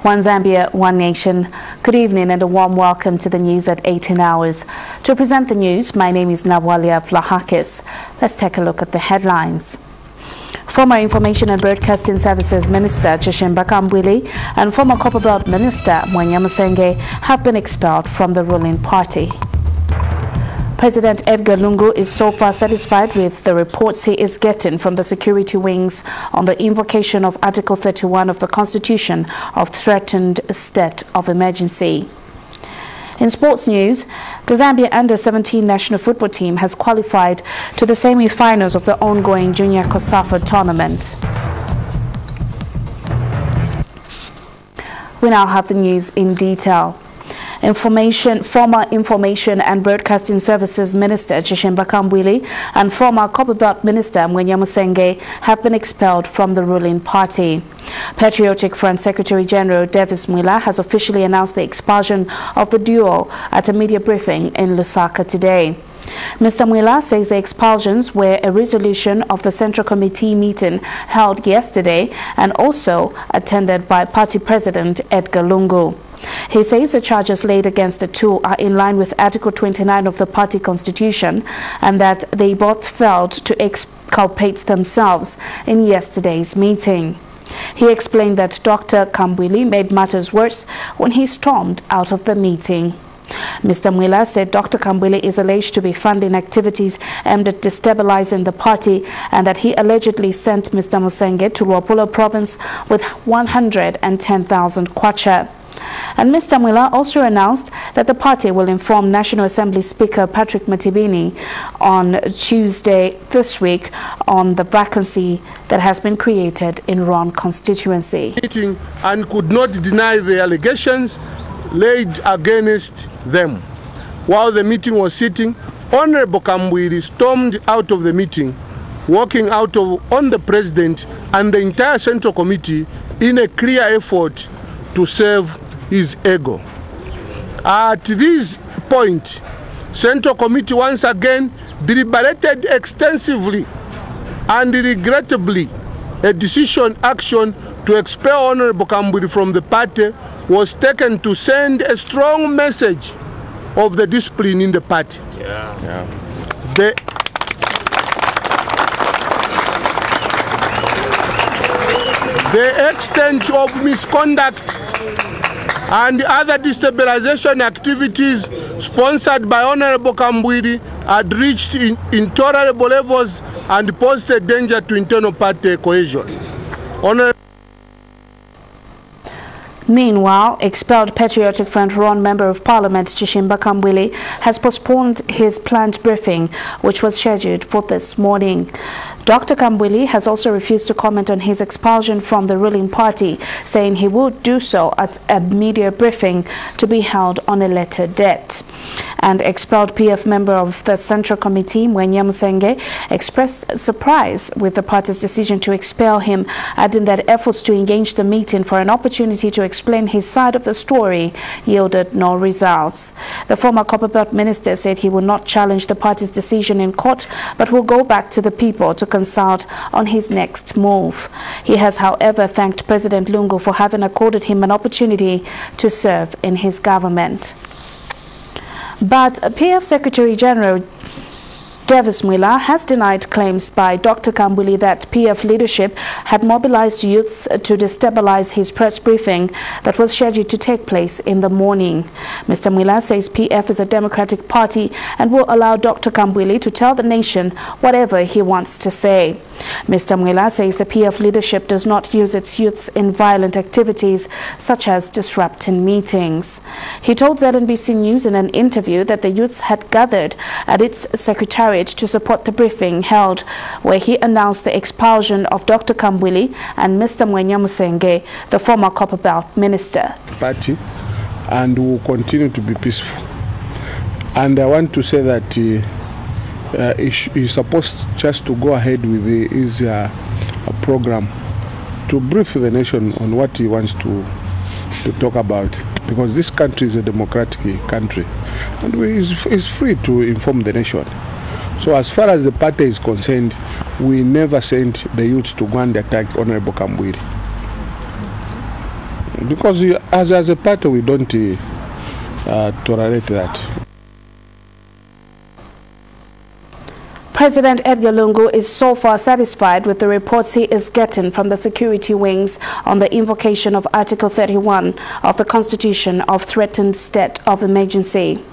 One Zambia, one nation. Good evening and a warm welcome to the news at 18 hours. To present the news, my name is Nabwalia Vlahakis. Let's take a look at the headlines. Former Information and Broadcasting Services Minister Chishimba Kambwili and former Copperbelt Minister Mwenyamusenge have been expelled from the ruling party. President Edgar Lungu is so far satisfied with the reports he is getting from the security wings on the invocation of Article 31 of the Constitution of threatened state of emergency. In sports news, the Zambia under-17 national football team has qualified to the semi-finals of the ongoing Junior COSAFA tournament. We now have the news in detail. Former Information and Broadcasting Services Minister Chishimba Kambwili and former Copperbelt Minister Mwenyamusenge have been expelled from the ruling party. Patriotic Front Secretary General Davis Mwila has officially announced the expulsion of the duo at a media briefing in Lusaka today. Mr. Mwila says the expulsions were a resolution of the Central Committee meeting held yesterday and also attended by Party President Edgar Lungu. He says the charges laid against the two are in line with Article 29 of the party constitution and that they both failed to exculpate themselves in yesterday's meeting. He explained that Dr. Kambwili made matters worse when he stormed out of the meeting. Mr. Mwila said Dr. Kambwili is alleged to be funding activities aimed at destabilizing the party and that he allegedly sent Mr. Musenge to Luapula province with 110,000 kwacha. And Mr. Mwila also announced that the party will inform National Assembly Speaker Patrick Matibini on Tuesday this week on the vacancy that has been created in Ron constituency. And could not deny the allegations laid against them. While the meeting was sitting, Honorable Kambwili stormed out of the meeting, walking out on the President and the entire Central Committee in a clear effort to save his ego. At this point, Central Committee once again deliberated extensively and regrettably a action to expel Honorable Kambwili from the party was taken to send a strong message of the discipline in the party. The extent of misconduct and other destabilization activities sponsored by Honorable Kambwili had reached intolerable levels and posed a danger to internal party cohesion. Meanwhile, expelled Patriotic Front Ron Member of Parliament Chishimba Kambwili has postponed his planned briefing, which was scheduled for this morning. Dr. Kambwili has also refused to comment on his expulsion from the ruling party, saying he would do so at a media briefing to be held on a later date. And expelled PF member of the Central Committee, Mwenyamusenge, expressed surprise with the party's decision to expel him, adding that efforts to engage the meeting for an opportunity to explain his side of the story yielded no results. The former Copperbelt minister said he will not challenge the party's decision in court, but will go back to the people to consult on his next move. He has, however, thanked President Lungu for having accorded him an opportunity to serve in his government. But PF Secretary General Davis Mwila has denied claims by Dr. Kambwili that PF leadership had mobilized youths to destabilize his press briefing that was scheduled to take place in the morning. Mr. Mwila says PF is a democratic party and will allow Dr. Kambwili to tell the nation whatever he wants to say. Mr. Mwila says the PF leadership does not use its youths in violent activities such as disrupting meetings. He told ZNBC News in an interview that the youths had gathered at its secretariat to support the briefing held where he announced the expulsion of Dr. Kambwili and Mr. Mwenyamusenge, the former Copperbelt minister. Party and will continue to be peaceful. And I want to say that he's supposed just to go ahead with his program to brief the nation on what he wants to talk about, because this country is a democratic country and he's free to inform the nation. So as far as the party is concerned, we never sent the youths to go and attack Honorable Kambwili. because as a party we don't tolerate that. President Edgar Lungu is so far satisfied with the reports he is getting from the security wings on the invocation of Article 31 of the Constitution of threatened state of emergency.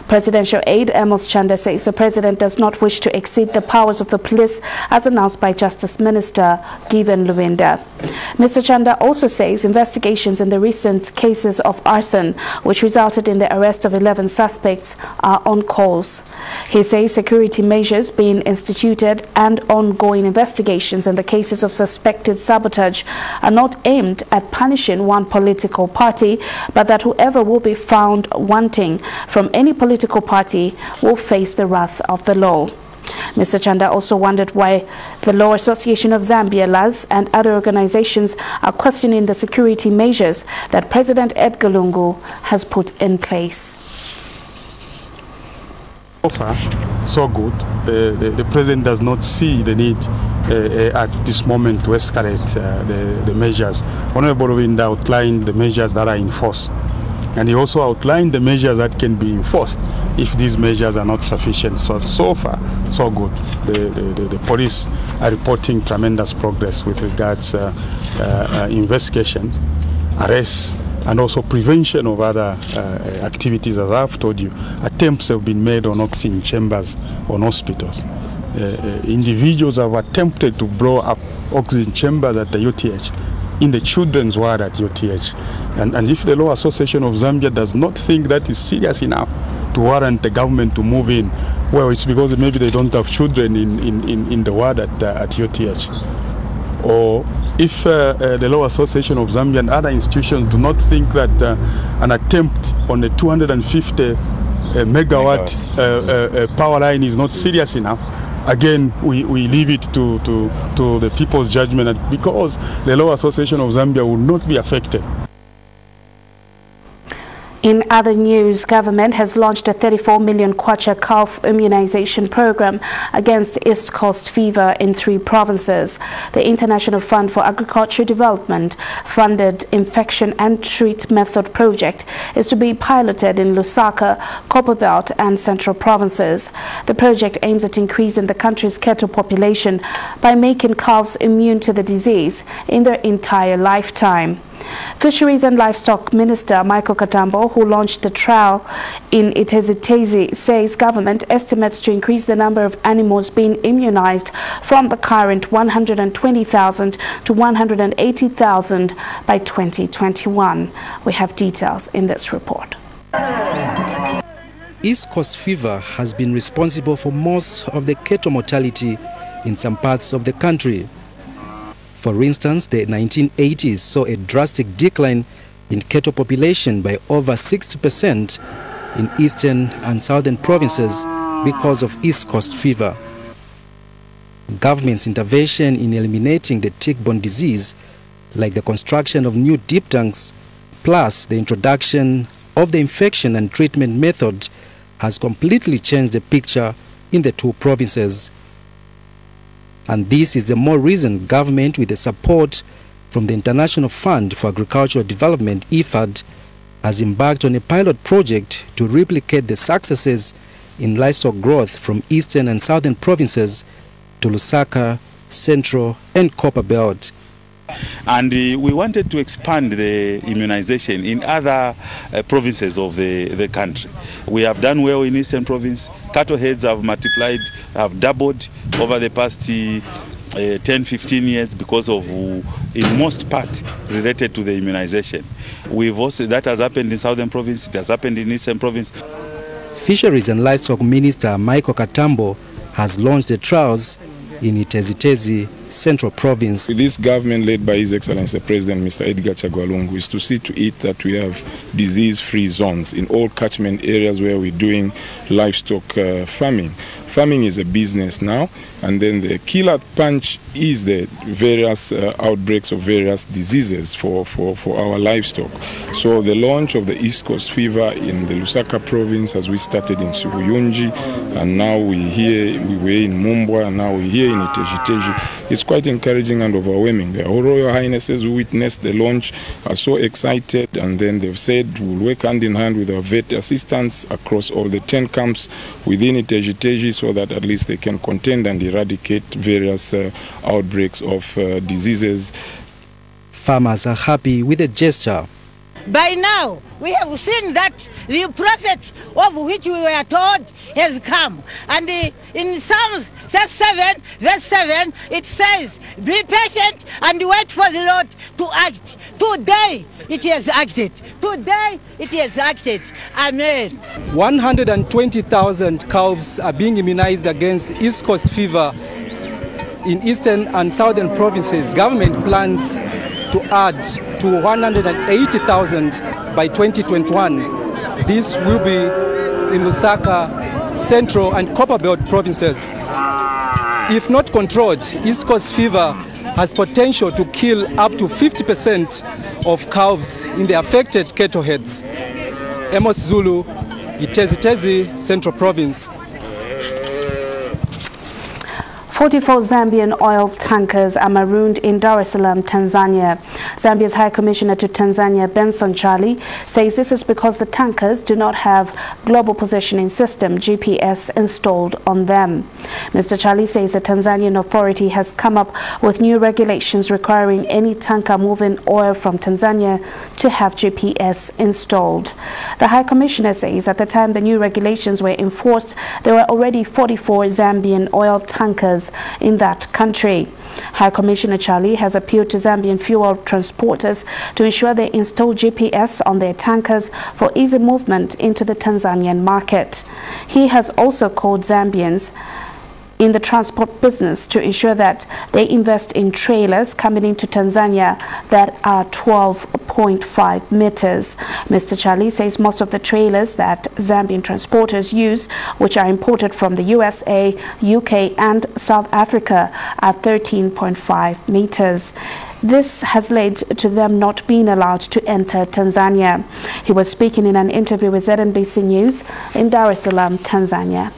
Presidential aide Amos Chanda says the president does not wish to exceed the powers of the police as announced by Justice Minister Given Luwinda. Mr. Chanda also says investigations in the recent cases of arson, which resulted in the arrest of 11 suspects, are on course. He says security measures being instituted and ongoing investigations in the cases of suspected sabotage are not aimed at punishing one political party, but that whoever will be found wanting from any political party will face the wrath of the law. Mr. Chanda also wondered why the Law Association of Zambia, LAZ, and other organizations are questioning the security measures that President Edgar Lungu has put in place. So far, so good. The president does not see the need at this moment to escalate the measures. Honorable Luwinda outlined the measures that are in force. And he also outlined the measures that can be enforced if these measures are not sufficient. So far, so good. The police are reporting tremendous progress with regards investigation, arrests, and also prevention of other activities. As I've told you, attempts have been made on oxygen chambers on hospitals. Individuals have attempted to blow up oxygen chambers at the UTH, in the children's ward at UTH. And if the Law Association of Zambia does not think that is serious enough to warrant the government to move in, well, it's because maybe they don't have children in the ward at UTH. Or if the Law Association of Zambia and other institutions do not think that an attempt on a 250 megawatt power line is not serious enough, again, we leave it to the people's judgment, because the Law Association of Zambia will not be affected. In other news, government has launched a 34 million kwacha calf immunization program against East Coast fever in 3 provinces. The International Fund for Agricultural Development funded Infection and Treat Method project is to be piloted in Lusaka, Copperbelt and Central provinces. The project aims at increasing the country's cattle population by making calves immune to the disease in their entire lifetime. Fisheries and Livestock Minister Michael Katambo, who launched the trial in Itezitezi, says government estimates to increase the number of animals being immunized from the current 120,000 to 180,000 by 2021. We have details in this report. East Coast fever has been responsible for most of the cattle mortality in some parts of the country. For instance, the 1980s saw a drastic decline in cattle population by over 60% in eastern and southern provinces because of East Coast fever. Government's intervention in eliminating the tick-borne disease, like the construction of new deep tanks, plus the introduction of the infection and treatment method, has completely changed the picture in the 2 provinces. And this is the more reason government, with the support from the International Fund for Agricultural Development, IFAD, has embarked on a pilot project to replicate the successes in livestock growth from eastern and southern provinces to Lusaka, Central and Copperbelt. And we wanted to expand the immunization in other provinces of the country. We have done well in Eastern Province. Cattle heads have multiplied, have doubled over the past 10-15 years because of, in most part, related to the immunization. We've also, that has happened in Southern Province, it has happened in Eastern Province. Fisheries and Livestock Minister Michael Katambo has launched the trials in Itezitezi, Central Province. This government, led by His Excellency the President, Mr. Edgar Chagwa, is to see to it that we have disease-free zones in all catchment areas where we're doing livestock farming. farming is a business now, and then the killer punch is the various outbreaks of various diseases for our livestock. So the launch of the East Coast fever in the Lusaka province, as we started in Sibuyunji, and now we were in Mumbwa, and now we're here in Iteji-Teji. It's quite encouraging and overwhelming. The Royal Highnesses who witnessed the launch are so excited, and then they've said we'll work hand in hand with our vet assistants across all the 10 camps within Iteji-Teji so that at least they can contain and eradicate various outbreaks of diseases. Farmers are happy with the gesture. By now, we have seen that the prophet of which we were told has come. And in Psalms 37, verse 7, it says, be patient and wait for the Lord to act. Today, it has acted. Today, it has acted. Amen. 120,000 calves are being immunized against East Coast fever in eastern and southern provinces. Government plans to add to 180,000 by 2021. This will be in Lusaka, Central and Copperbelt provinces. If not controlled, East Coast fever has potential to kill up to 50% of calves in the affected cattle heads. Amos Zulu, Iteji-Teji, Central Province. 44 Zambian oil tankers are marooned in Dar es Salaam, Tanzania. Zambia's High Commissioner to Tanzania, Benson Charlie, says this is because the tankers do not have Global Positioning System, GPS, installed on them. Mr. Charlie says the Tanzanian authority has come up with new regulations requiring any tanker moving oil from Tanzania to have GPS installed. The High Commissioner says at the time the new regulations were enforced, there were already 44 Zambian oil tankers in that country. High Commissioner Charlie has appealed to Zambian fuel transporters to ensure they install GPS on their tankers for easy movement into the Tanzanian market. He has also called Zambians in the transport business to ensure that they invest in trailers coming into Tanzania that are 12.5 meters. Mr. Charlie says most of the trailers that Zambian transporters use, which are imported from the USA, UK and South Africa, are 13.5 meters. This has led to them not being allowed to enter Tanzania. He was speaking in an interview with ZNBC News in Dar es Salaam, Tanzania.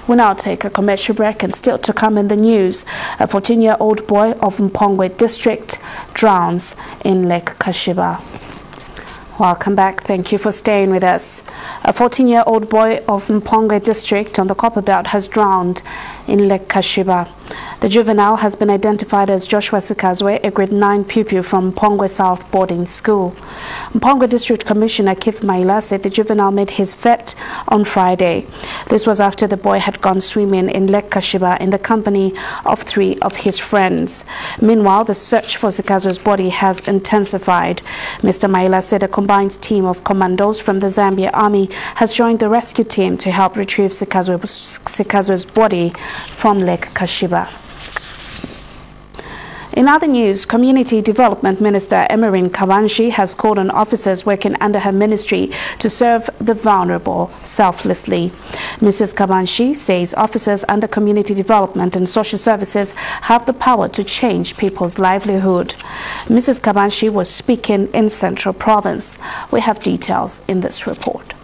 We'll now take a commercial break, and still to come in the news, a 14-year-old boy of Mpongwe district drowns in Lake Kashiba. Welcome back. Thank you for staying with us. A 14-year-old boy of Mpongwe district on the Copperbelt has drowned in Lake Kashiba. The juvenile has been identified as Joshua Sikazwe, a grade 9 pupil from Mpongwe South Boarding School. Mpongwe District Commissioner Keith Maila said the juvenile made his fete on Friday. This was after the boy had gone swimming in Lake Kashiba in the company of 3 of his friends. Meanwhile, the search for Sikazwe's body has intensified. Mr. Maila said a combined team of commandos from the Zambia Army has joined the rescue team to help retrieve Sikazwe's body from Lake Kashiba. In other news, Community Development Minister Emerin Kabanshi has called on officers working under her ministry to serve the vulnerable selflessly. Mrs. Kabanshi says officers under Community Development and Social Services have the power to change people's livelihood. Mrs. Kabanshi was speaking in Central Province. We have details in this report.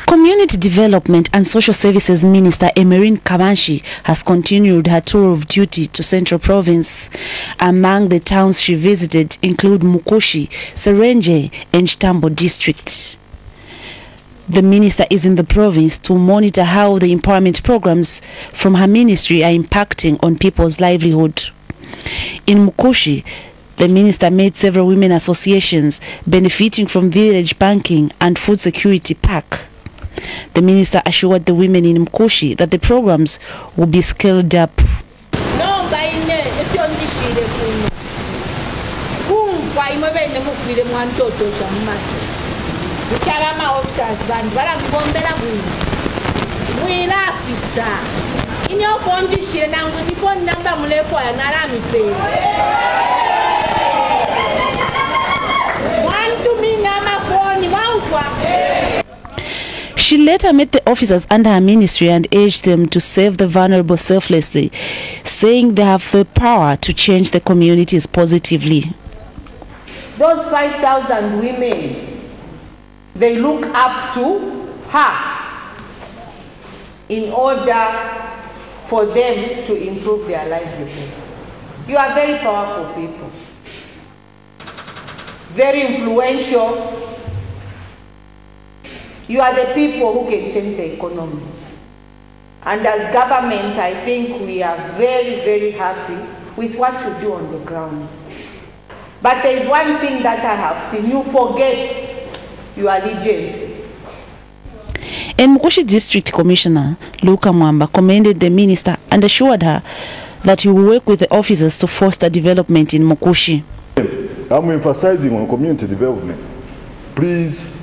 Community Development and Social Services Minister Emerin Kabanshi has continued her tour of duty to Central Province. Among the towns she visited include Mukoshi, Serenje and Chitambo districts. The minister is in the province to monitor how the empowerment programs from her ministry are impacting on people's livelihood. In Mukoshi, the minister made several women associations benefiting from village banking and food security pack. The minister assured the women in Mkoshi that the programs will be scaled up. She later met the officers under her ministry and urged them to save the vulnerable selflessly, saying they have the power to change the communities positively. Those 5,000 women, they look up to her in order for them to improve their livelihood. You are very powerful people, very influential. You are the people who can change the economy. And as government, I think we are very, very happy with what you do on the ground. But there is one thing that I have seen: you forget your allegiance. And Mukoshi District Commissioner Luka Mwamba commended the minister and assured her that he will work with the officers to foster development in Mukoshi. I'm emphasizing on community development. Please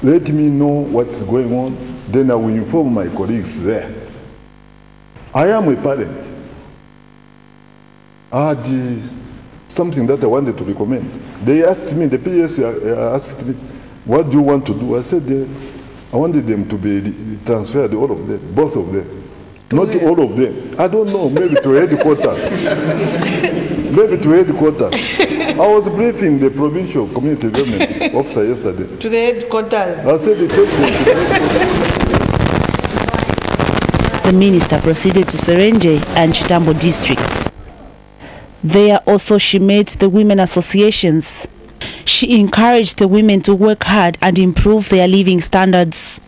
let me know what's going on, then I will inform my colleagues there. I am a parent. I had something that I wanted to recommend. They asked me, the PS asked me, what do you want to do? I said, I wanted them to be transferred, all of them, both of them. Not all of them. I don't know, maybe to headquarters. Maybe to headquarters. I was briefing the provincial community development officer yesterday. To the headquarters. I said, take them to the headquarters. The minister proceeded to Serenje and Chitambo districts. There also she met the women associations. She encouraged the women to work hard and improve their living standards.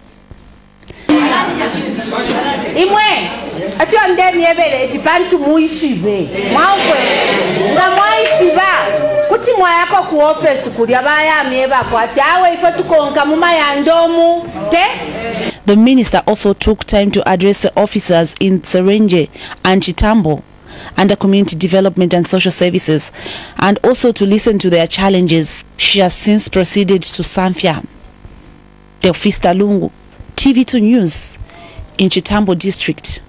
Imwe, ati ondeni ebele chibantu muishibe. Mwankwe, nga mwaishiba. Kuti mwayako ku office kuli abayami ebakwati awe ife tukonka muma yandomu te. The minister also took time to address the officers in Serenje and Chitambo under Community Development and Social Services, and also to listen to their challenges. She has since proceeded to Zambia. Teofista Lungu, TV2 News, in Chitambo district.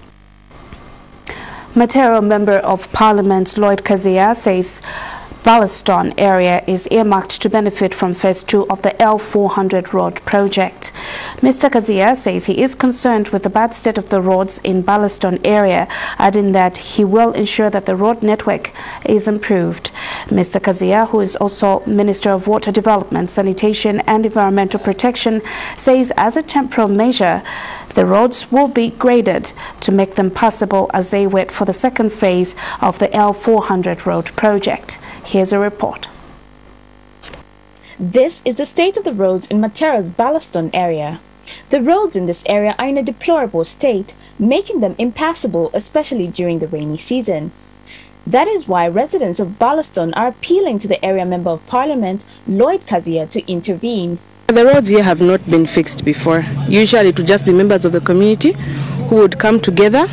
Matero Member of Parliament Lloyd Kazia says Ballaston area is earmarked to benefit from Phase 2 of the L400 road project. Mr. Kazia says he is concerned with the bad state of the roads in Ballaston area, adding that he will ensure that the road network is improved. Mr. Kazia, who is also Minister of Water Development, Sanitation and Environmental Protection, says as a temporal measure, the roads will be graded to make them passable as they wait for the second phase of the L400 road project. Here's a report. This is the state of the roads in Matero's Ballaston area. The roads in this area are in a deplorable state, making them impassable, especially during the rainy season. That is why residents of Ballaston are appealing to the area Member of Parliament, Lloyd Kazia, to intervene. The roads here have not been fixed before. Usually it would just be members of the community who would come together,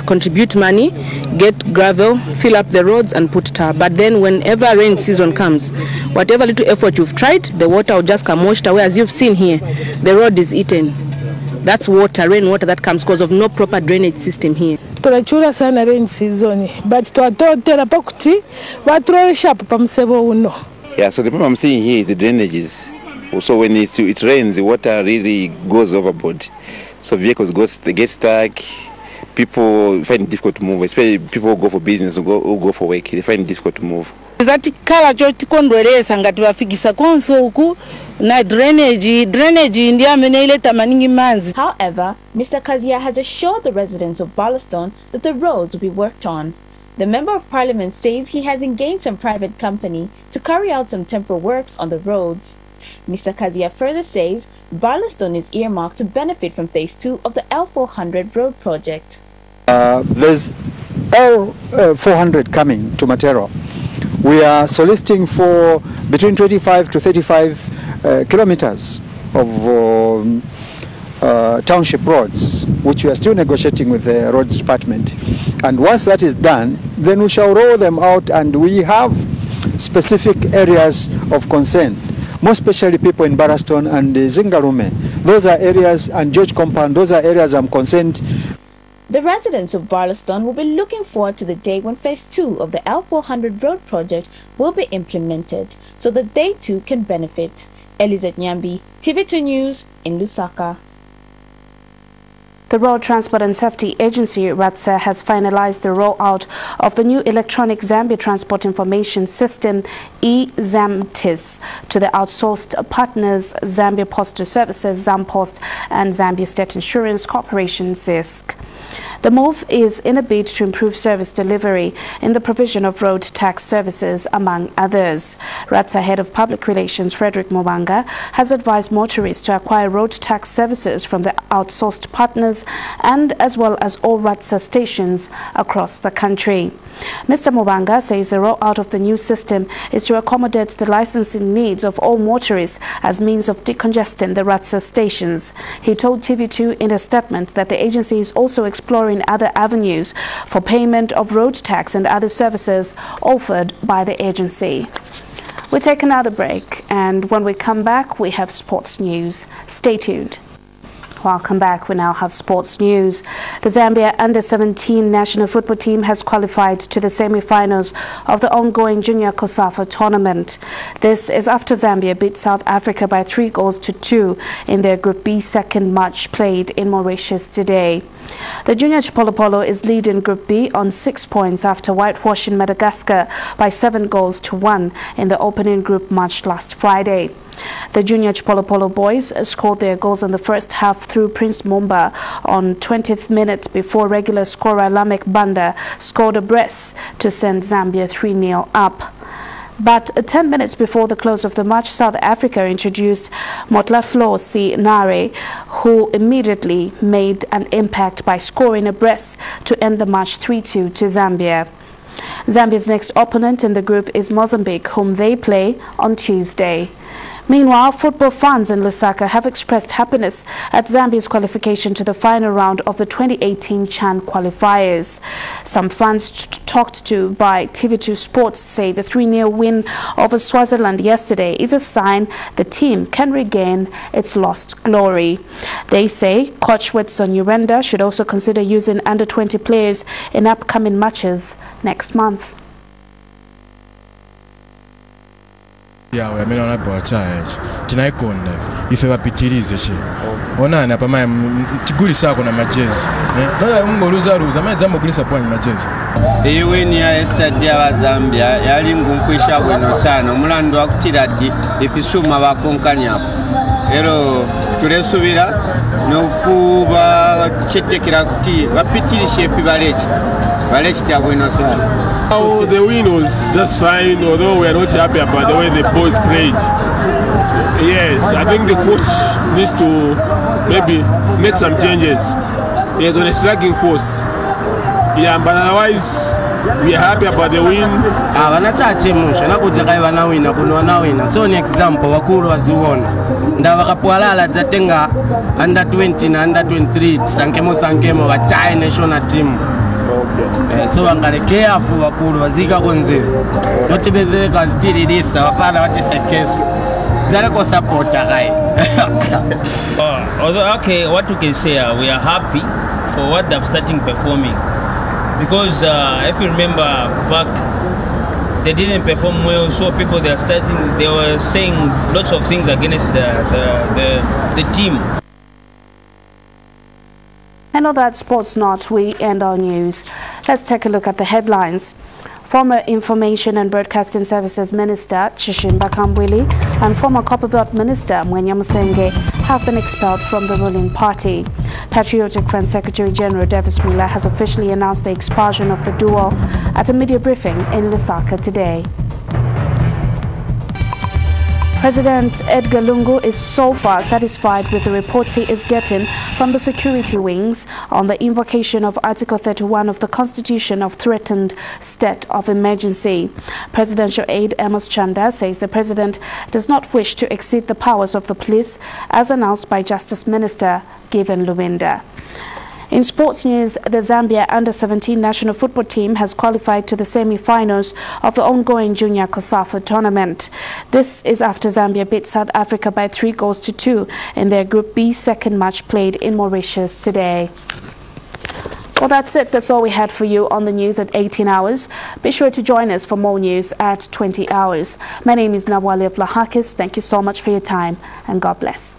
contribute money, get gravel, fill up the roads and put tar. But then whenever rain season comes, whatever little effort you've tried, the water will just come washed away. As you've seen here, the road is eaten. That's water, rainwater that comes because of no proper drainage system here. Tunachura sana rain season, but twatotera pakuti baturolesha papa msebo uno. Yeah, so the problem I'm seeing here is the drainages. So when it rains, the water really goes overboard. So vehicles get stuck. People find it difficult to move, especially people who go for business or go for work. They find it difficult to move. However, Mr. Kazia has assured the residents of Ballaston that the roads will be worked on. The Member of Parliament says he has engaged some private company to carry out some temporary works on the roads. Mr. Kazia further says Ballaston is earmarked to benefit from Phase 2 of the L400 road project. There's L400 coming to Matero. We are soliciting for between 25 to 35 kilometers of township roads, which we are still negotiating with the roads department. And once that is done, then we shall roll them out, and we have specific areas of concern, more especially people in Ballaston and Zingarume. Those are areas, and George Compound, those are areas I'm concerned. The residents of Ballaston will be looking forward to the day when Phase 2 of the L400 road project will be implemented, so that they too can benefit. Elizabeth Nyambi, TV2 News in Lusaka. The Road Transport and Safety Agency, RATSA, has finalized the rollout of the new electronic Zambia Transport Information System, eZAMTIS, to the outsourced partners Zambia Postal Services, ZAMPOST, and Zambia State Insurance Corporation, ZISC. The move is in a bid to improve service delivery in the provision of road tax services, among others. RATSA Head of Public Relations, Frederick Mubanga, has advised motorists to acquire road tax services from the outsourced partners and as well as all RATSA stations across the country. Mr. Mubanga says the rollout of the new system is to accommodate the licensing needs of all motorists as means of decongesting the RATSA stations. He told TV2 in a statement that the agency is also exploring other avenues for payment of road tax and other services offered by the agency. We take another break, and when we come back, we have sports news. Stay tuned. Welcome back. We now have sports news. The Zambia Under-17 national football team has qualified to the semi-finals of the ongoing Junior COSAFA tournament. This is after Zambia beat South Africa by 3-2 in their Group B second match played in Mauritius today. The Junior Chipolopolo is leading Group B on 6 points after whitewashing Madagascar by 7-1 in the opening group match last Friday. The Junior Chipolopolo boys scored their goals in the first half through Prince Mumba on 20th minute before regular scorer Lamek Banda scored a brace to send Zambia 3-0 up. But 10 minutes before the close of the match, South Africa introduced Motlatlosi Nare, who immediately made an impact by scoring a brace to end the match 3-2 to Zambia. Zambia's next opponent in the group is Mozambique, whom they play on Tuesday. Meanwhile, football fans in Lusaka have expressed happiness at Zambia's qualification to the final round of the 2018 CHAN qualifiers. Some fans talked to by TV2 Sports say the 3-0 win over Swaziland yesterday is a sign the team can regain its lost glory. They say coach Wetson Urenda should also consider using under-20 players in upcoming matches next month. Yeah, we are not about charge. Tonight, if you are pitirize, ona na pama tiguli sako na machezi. Ndio ngoluza ruza, mimi zambo kulisa point machezi. Ewe ni ya stade ya Zambia yali ngunkwisha bwino sana. Mulando akutirati ifisuma bakonkanya. Ero turesubira no kuba chetekira kuti bapitirishe fibalechi. Oh, the win was just fine, although we are not happy about the way the boys played. Yes, I think the coach needs to maybe make some changes. He is on a striking force. Yeah, but otherwise, we are happy about the win. So an example, wakuru waziwona. Nda wakapwalala zatenga under 20 na under 23 sankemo wachae national team. So I'm going to care for wakuru wazika konze. Not be there because did this wafana watisa case. Zaleko supporter guy. Although okay, what we can say, we are happy for what they're starting performing, because if you remember back, they didn't perform well. So people they were saying lots of things against the team. And on that sports note, we end our news. Let's take a look at the headlines. Former Information and Broadcasting Services Minister Chishimba Kambwili and former Copperbelt Minister Mwenya Musenge have been expelled from the ruling party. Patriotic Front Secretary General Davis Miller has officially announced the expulsion of the duo at a media briefing in Lusaka today. President Edgar Lungu is so far satisfied with the reports he is getting from the security wings on the invocation of Article 31 of the Constitution of threatened state of emergency. Presidential aide Amos Chanda says the president does not wish to exceed the powers of the police as announced by Justice Minister Given Luwinda. In sports news, the Zambia Under-17 national football team has qualified to the semi-finals of the ongoing Junior COSAFA tournament. This is after Zambia beat South Africa by 3-2 in their Group B second match played in Mauritius today. Well, that's it. That's all we had for you on the news at 18 hours. Be sure to join us for more news at 20 hours. My name is Nawali Vlahakis. Thank you so much for your time, and God bless.